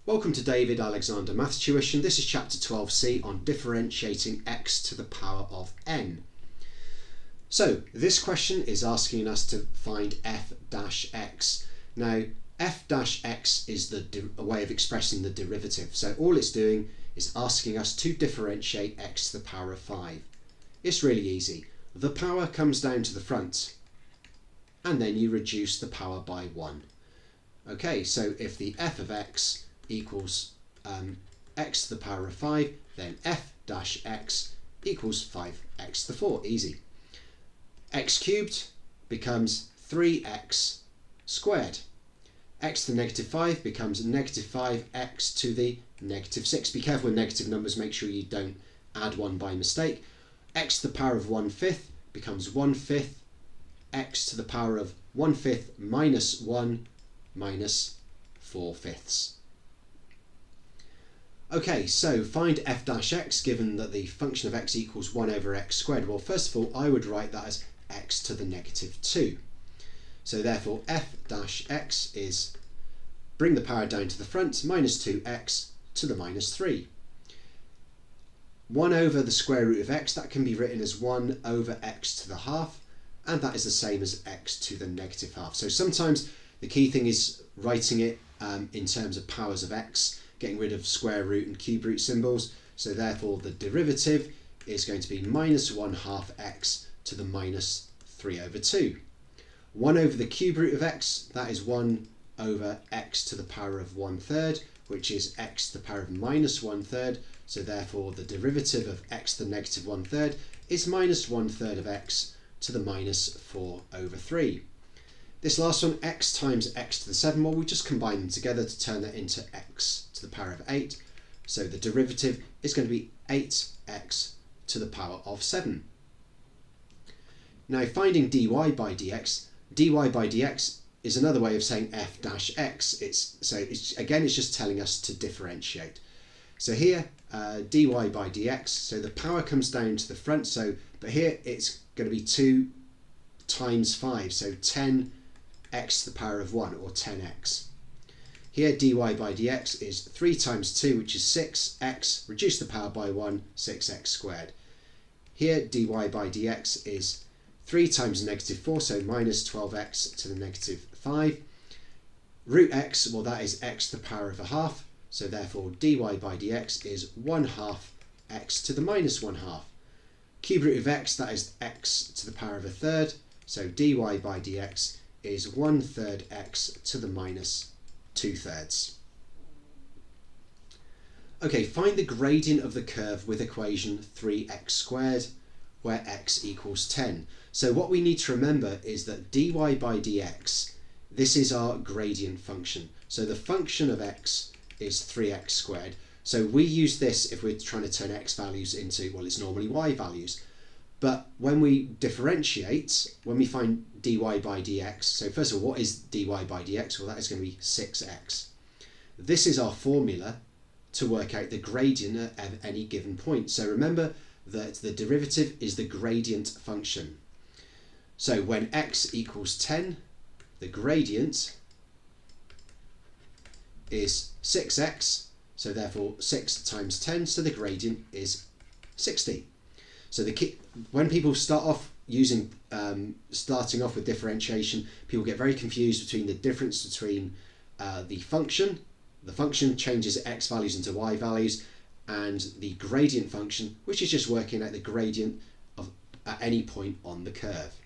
Welcome to David Alexander Maths Tuition. This is chapter 12c on differentiating x to the power of n. So this question is asking us to find f-x. Now f-x is a way of expressing the derivative. So all it's doing is asking us to differentiate x to the power of 5. It's really easy. The power comes down to the front and then you reduce the power by 1. Okay, so if the f of x equals x to the power of 5, then f-x equals 5x to the 4. Easy. X cubed becomes 3x squared. X to the negative 5 becomes negative 5x to the negative 6. Be careful with negative numbers, make sure you don't add 1 by mistake. X to the power of 1/5 becomes 1/5 x to the power of 1/5 minus 1 minus 4/5. Okay, so find f-x given that the function of x equals 1 over x squared. Well, first of all, I would write that as x to the negative 2. So therefore f-x is bring the power down to the front, minus 2x to the minus 3. 1 over the square root of x, that can be written as 1 over x to the half, and that is the same as x to the negative half. So sometimes the key thing is writing it in terms of powers of x, getting rid of square root and cube root symbols. So therefore the derivative is going to be minus 1/2 x to the minus 3 over 2. 1 over the cube root of x, that is 1 over x to the power of 1/3, which is x to the power of minus 1/3. So therefore the derivative of x to the negative 1/3 is minus 1/3 of x to the minus 4 over 3. This last one, x times x to the 7, well, we just combine them together to turn that into x to the power of 8. So the derivative is going to be 8x to the power of 7. Now finding dy by dx, dy by dx is another way of saying f-x. It's just telling us to differentiate. So here, dy by dx, so the power comes down to the front, but here it's going to be 2 times 5, so 10x to the power of 1, or 10x. Here dy by dx is 3 times 2, which is 6x, reduce the power by 1, 6x squared. Here dy by dx is 3 times negative 4, so minus 12x to the negative 5. Root x, well, that is x to the power of a half, so therefore dy by dx is 1/2 x to the minus 1/2. Cube root of x, that is x to the power of a third, so dy by dx is 1/3 x to the minus 2/3. Okay, find the gradient of the curve with equation 3x squared, where x equals 10. So what we need to remember is that dy by dx, this is our gradient function. So the function of x is 3x squared. So we use this if we're trying to turn x values into, well, it's normally y values. But when we differentiate, when we find dy by dx, so first of all, what is dy by dx? Well, that is going to be 6x. This is our formula to work out the gradient at any given point. So remember that the derivative is the gradient function. So when x equals 10, the gradient is 6x, so therefore 6 times 10, so the gradient is 60. So when people start off starting off with differentiation, people get very confused between the difference between the function changes x values into y values, and the gradient function, which is just working out the gradient at any point on the curve.